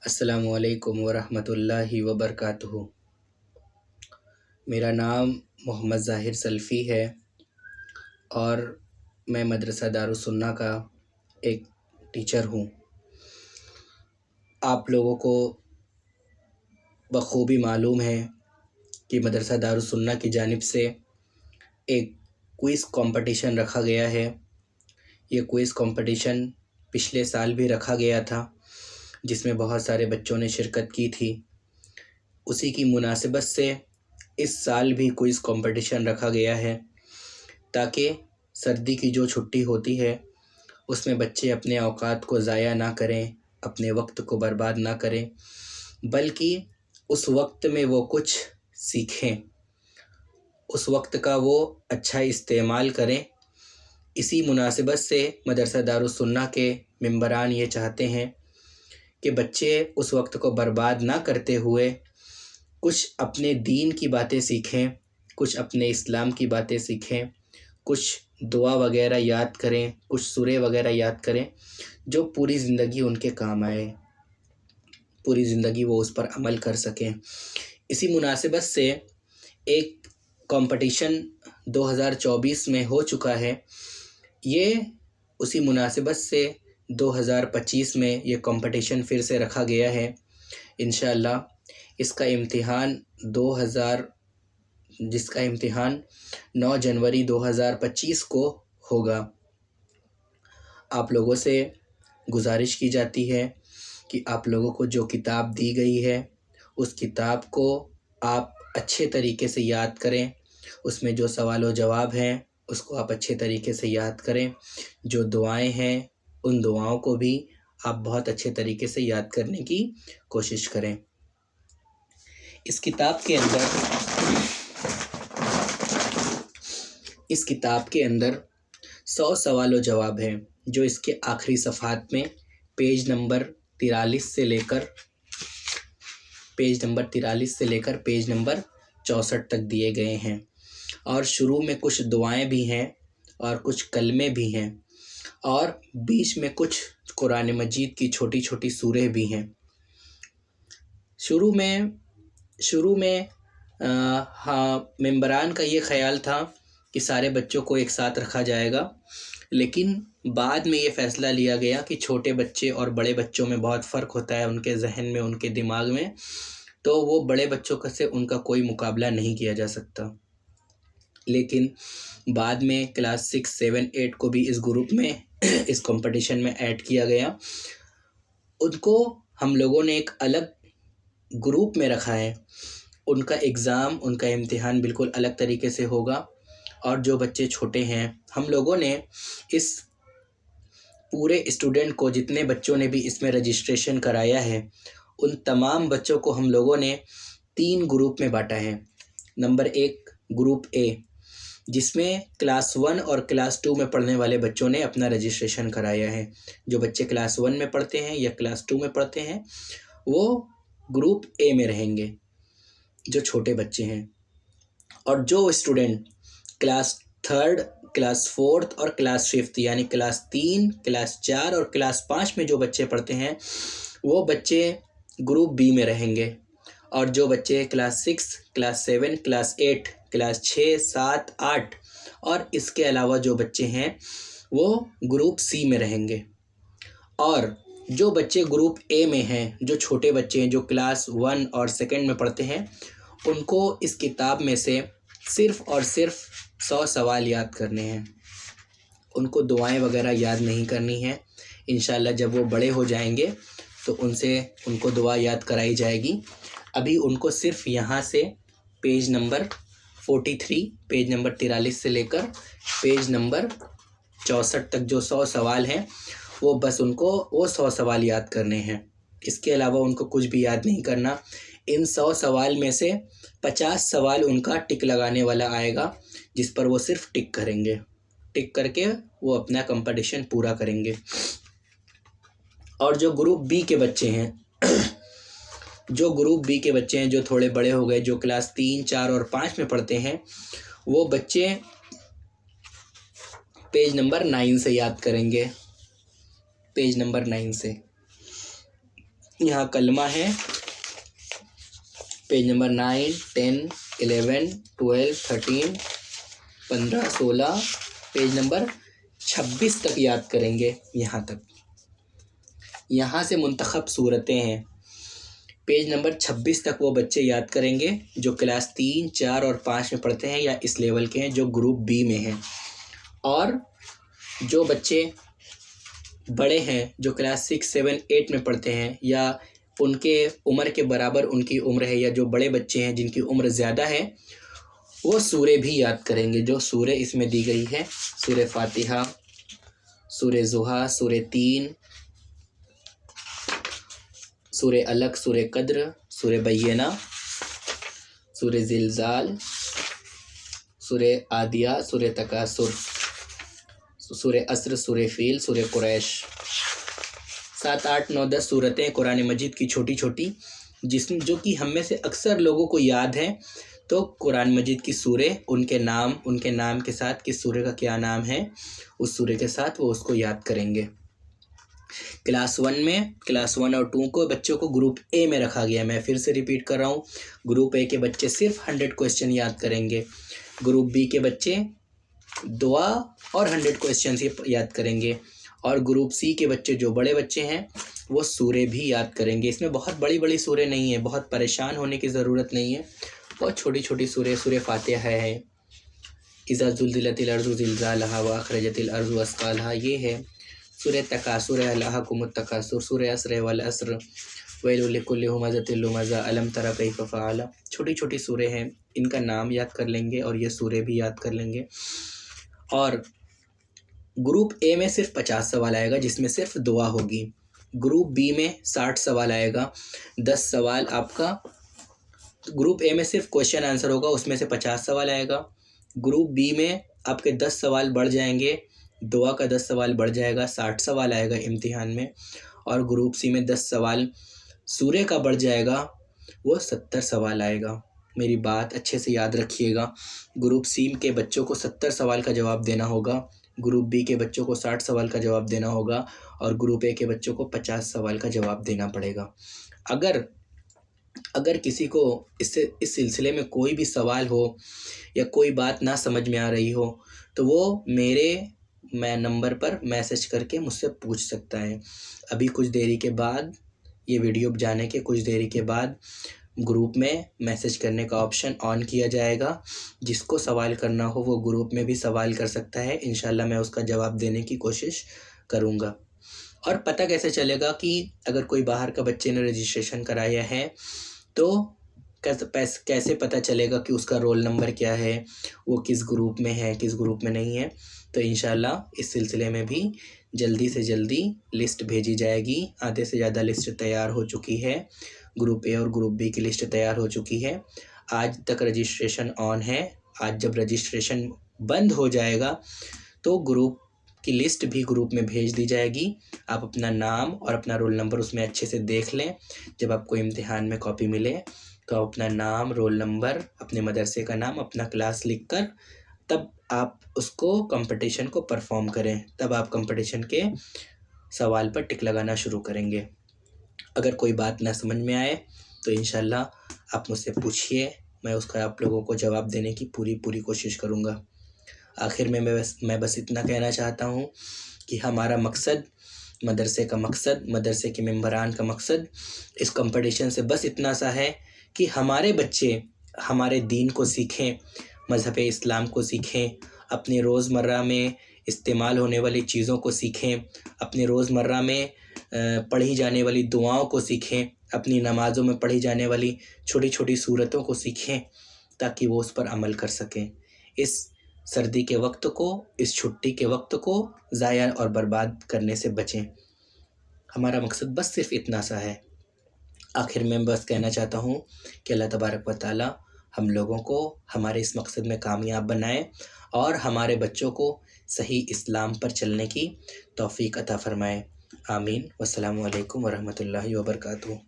السلام علیکم ورحمۃ اللہ وبرکاتہ۔ میرا نام محمد ظاہر سلفی ہے اور میں مدرسہ دارالسنہ کا ایک ٹیچر ہوں۔ آپ لوگوں کو بخوبی معلوم ہے کہ مدرسہ دارالسنہ کی جانب سے ایک کوئز کمپٹیشن رکھا گیا ہے۔ یہ کوئز کمپٹیشن پچھلے سال بھی رکھا گیا تھا، جس میں بہت سارے بچوں نے شرکت کی تھی۔ اسی کی مناسبت سے اس سال بھی کوئز کمپٹیشن رکھا گیا ہے تاکہ سردی کی جو چھٹی ہوتی ہے اس میں بچے اپنے اوقات کو ضائع نہ کریں، اپنے وقت کو برباد نہ کریں، بلکہ اس وقت میں وہ کچھ سیکھیں، اس وقت کا وہ اچھا استعمال کریں۔ اسی مناسبت سے مدرسہ دارالسنہ کے ممبران یہ چاہتے ہیں کہ بچے اس وقت کو برباد نہ کرتے ہوئے کچھ اپنے دین کی باتیں سیکھیں، کچھ اپنے اسلام کی باتیں سیکھیں، کچھ دعا وغیرہ یاد کریں، کچھ سورے وغیرہ یاد کریں جو پوری زندگی ان کے کام آئے، پوری زندگی وہ اس پر عمل کر سکیں۔ اسی مناسبت سے ایک کمپٹیشن 2024 میں ہو چکا ہے، یہ اسی مناسبت سے 2025 میں یہ کمپٹیشن پھر سے رکھا گیا ہے۔ انشاءاللہ اس کا امتحان 9 جنوری 2025 کو ہوگا۔ آپ لوگوں سے گزارش کی جاتی ہے کہ آپ لوگوں کو جو کتاب دی گئی ہے اس کتاب کو آپ اچھے طریقے سے یاد کریں، اس میں جو سوال و جواب ہیں اس کو آپ اچھے طریقے سے یاد کریں، جو دعائیں ہیں ان دعاؤں کو بھی آپ بہت اچھے طریقے سے یاد کرنے کی کوشش کریں۔ اس کتاب کے اندر 100 سوال و جواب ہیں جو اس کے آخری صفحات میں پیج نمبر 43 سے لے کر پیج نمبر 64 تک دیے گئے ہیں، اور شروع میں کچھ دعائیں بھی ہیں اور کچھ کلمے بھی ہیں، اور بیچ میں کچھ قرآن مجید کی چھوٹی چھوٹی سوریں بھی ہیں۔ شروع میں ممبران کا یہ خیال تھا کہ سارے بچوں کو ایک ساتھ رکھا جائے گا، لیکن بعد میں یہ فیصلہ لیا گیا کہ چھوٹے بچے اور بڑے بچوں میں بہت فرق ہوتا ہے، ان کے ذہن میں، ان کے دماغ میں، تو وہ بڑے بچوں سے ان کا کوئی مقابلہ نہیں کیا جا سکتا۔ لیکن بعد میں کلاس 6، 7، 8 کو بھی اس گروپ میں اس کمپٹیشن میں ایڈ کیا گیا۔ ان کو ہم لوگوں نے ایک الگ گروپ میں رکھا ہے، ان کا ایگزام، ان کا امتحان بالکل الگ طریقے سے ہوگا، اور جو بچے چھوٹے ہیں ہم لوگوں نے اس پورے اسٹوڈنٹ کو، جتنے بچوں نے بھی اس میں رجسٹریشن کرایا ہے، ان تمام بچوں کو ہم لوگوں نے 3 گروپ میں بانٹا ہے۔ نمبر 1 گروپ اے، جس میں کلاس 1 اور کلاس 2 میں پڑھنے والے بچوں نے اپنا رجسٹریشن کرایا ہے۔ جو بچے کلاس 1 میں پڑھتے ہیں یا کلاس 2 میں پڑھتے ہیں وہ گروپ اے میں رہیں گے، جو چھوٹے بچے ہیں، اور جو اسٹوڈنٹ کلاس 3، کلاس 4 اور کلاس 5 یعنی کلاس 3، کلاس 4 اور کلاس 5 میں جو بچے پڑھتے ہیں وہ بچے گروپ بی میں رہیں گے، اور جو بچے کلاس 6، کلاس 7، کلاس 8، کلاس 6، 7، 8 اور اس کے علاوہ جو بچے ہیں وہ گروپ سی میں رہیں گے۔ اور جو بچے گروپ اے میں ہیں، جو چھوٹے بچے ہیں، جو کلاس 1 اور 2 میں پڑھتے ہیں، ان کو اس کتاب میں سے صرف اور صرف 100 سوال یاد کرنے ہیں، ان کو دعائیں وغیرہ یاد نہیں کرنی ہیں۔ انشاءاللہ جب وہ بڑے ہو جائیں گے تو ان کو دعا یاد کرائی جائے گی۔ ابھی ان کو صرف یہاں سے پیج نمبر 43، پیج نمبر 43 سے لے کر پیج نمبر 64 تک جو 100 سوال ہیں وہ بس ان کو وہ 100 سوال یاد کرنے ہیں، اس کے علاوہ ان کو کچھ بھی یاد نہیں کرنا۔ ان 100 سوال میں سے 50 سوال ان کا ٹک لگانے والا آئے گا، جس پر وہ صرف ٹک کریں گے، ٹک کر کے وہ اپنا کمپٹیشن پورا کریں گے۔ اور جو گروپ بی کے بچے ہیں جو تھوڑے بڑے ہو گئے، جو کلاس 3، 4 اور 5 میں پڑھتے ہیں، وہ بچے پیج نمبر 9 سے یاد کریں گے، پیج نمبر 9 سے۔ यहाँ कलमा है, पेज नंबर 9, 10, 11, 12, 13, 15, 16, पेज नंबर 26 तक याद करेंगे। यहाँ तक, यहाँ से मुंतखब सूरतें हैं, पेज नंबर 26 तक वो बच्चे याद करेंगे जो क्लास 3, 4 और 5 में पढ़ते हैं या इस लेवल के हैं, जो ग्रुप बी में हैं। और जो बच्चे बड़े हैं, जो क्लास 6, 7, 8 में पढ़ते हैं या उनके उम्र के बराबर उनकी उम्र है, या जो बड़े बच्चे हैं जिनकी उम्र ज़्यादा है, वो सूरे भी याद करेंगे जो सूरे इसमें दी गई है। सूरे फातिहा, सूरे ज़ुहा, सूरे तीन, सूरे अलक, सूरे कद्र, सूरे बैयना, सूरे ज़िलज़ाल, सूरे आदिया, सूरे तकासुर, सूरे असर, सूरे फील, सूरे कुरैश। 7, 8, 9, 10 सूरतें कुरान मजीद की छोटी छोटी, जिसमें जो कि हम में से अक्सर लोगों को याद हैं। तो कुरान मजीद की सूरे, उनके नाम के साथ, किस सूरे का क्या नाम है, उस सूरे के साथ वो उसको याद करेंगे। क्लास 1 और 2 को बच्चों को ग्रुप ए में रखा गया। मैं फिर से रिपीट कर रहा हूँ, ग्रुप ए के बच्चे सिर्फ 100 क्वेश्चन याद करेंगे, ग्रुप बी के बच्चे दुआ और 100 क्वेश्चन याद करेंगे, और ग्रुप सी के बच्चे जो बड़े बच्चे हैं वो सूरे भी याद करेंगे। इसमें बहुत बड़ी बड़ी सूरे नहीं है, बहुत परेशान होने की ज़रूरत नहीं है, बहुत छोटी छोटी सूरे। सूरे फातिहा है, इज़ा ज़ुल्ज़िलतिल अर्ज़ु ज़िलज़ालहा व अख़रजतिल अर्ज़ु अस्क़ालहा, ये है। सूरे तकासुर, अलहाकुमुत तकासुर, सूरे असर वल असर, वैलुल लिकुल्लि हुमज़तिल लुमज़ा, अलम तरा कैफ़ फ़अल। छोटी छोटी सूरे हैं, इनका नाम याद कर लेंगे और ये सूरे भी याद कर लेंगे। और ग्रुप ए में सिर्फ 50 सवाल आएगा, जिसमें सिर्फ दुआ होगी। ग्रुप बी में 60 सवाल आएगा, 10 सवाल आपका। ग्रुप ए में सिर्फ क्वेश्चन आंसर होगा, उसमें से 50 सवाल आएगा। ग्रुप बी में आपके 10 सवाल बढ़ जाएंगे, दुआ का 10 सवाल बढ़ जाएगा, 60 सवाल आएगा इम्तिहान में। और ग्रुप सी में 10 सवाल सूरे का बढ़ जाएगा, वो 70 सवाल आएगा। मेरी बात अच्छे से याद रखिएगा, ग्रुप सी के बच्चों को 70 सवाल का जवाब देना होगा, ग्रुप बी के बच्चों को 60 सवाल का जवाब देना होगा, और ग्रुप ए के बच्चों को 50 सवाल का जवाब देना पड़ेगा। अगर किसी को इस सिलसिले में कोई भी सवाल हो या कोई बात ना समझ में आ रही हो, तो वो मैं नंबर पर मैसेज करके मुझसे पूछ सकता है। अभी कुछ देरी के बाद, ये वीडियो जाने के कुछ देरी के बाद, ग्रुप में मैसेज करने का ऑप्शन ऑन किया जाएगा। जिसको सवाल करना हो वो ग्रुप में भी सवाल कर सकता है, इंशाल्लाह मैं उसका जवाब देने की कोशिश करूँगा। और पता कैसे चलेगा कि अगर कोई बाहर का बच्चे ने रजिस्ट्रेशन कराया है, तो कैसे पता चलेगा कि उसका रोल नंबर क्या है, वो किस ग्रुप में है, किस ग्रुप में नहीं है। तो इंशाल्लाह इस सिलसिले में भी जल्दी से जल्दी लिस्ट भेजी जाएगी। आधे से ज़्यादा लिस्ट तैयार हो चुकी है, ग्रुप ए और ग्रुप बी की लिस्ट तैयार हो चुकी है। आज तक रजिस्ट्रेशन ऑन है। आज जब रजिस्ट्रेशन बंद हो जाएगा तो ग्रुप की लिस्ट भी ग्रुप में भेज दी जाएगी। आप अपना नाम और अपना रोल नंबर उसमें अच्छे से देख लें। जब आपको इम्तिहान में कॉपी मिले तो आप अपना नाम, रोल नंबर, अपने मदरसे का नाम, अपना क्लास लिखकर तब आप उसको कंपटीशन को परफॉर्म करें। तब आप कंपटीशन के सवाल पर टिक लगाना शुरू करेंगे। अगर कोई बात ना समझ में आए तो इंशाल्लाह आप मुझसे पूछिए, मैं उसका आप लोगों को जवाब देने की पूरी कोशिश करूँगा। आखिर में मैं बस इतना कहना चाहता हूँ कि हमारा मकसद, मदरसे का मकसद, मदरसे के मेंबरान का मकसद इस कंपटीशन से बस इतना सा है कि हमारे बच्चे हमारे दीन को सीखें, मज़हब इस्लाम को सीखें, अपने रोज़मर्रा में इस्तेमाल होने वाली चीज़ों को सीखें, अपने रोज़मर्रा में पढ़ी जाने वाली दुआओं को सीखें, अपनी नमाज़ों में पढ़ी जाने वाली छोटी छोटी सूरतों को सीखें, ताकि वो उस पर अमल कर सकें। इस सर्दी के वक्त को, इस छुट्टी के वक्त को ज़ाया और बर्बाद करने से बचें। हमारा मकसद बस सिर्फ इतना सा है। आखिर में बस कहना चाहता हूँ कि अल्लाह तबारक व तआला हम लोगों को हमारे इस मकसद में कामयाब बनाए और हमारे बच्चों को सही इस्लाम पर चलने की तौफीक अता फ़रमाए। आमीन। वस्सलामु अलैकुम वरहमतुल्लाहि वबरकातुहू।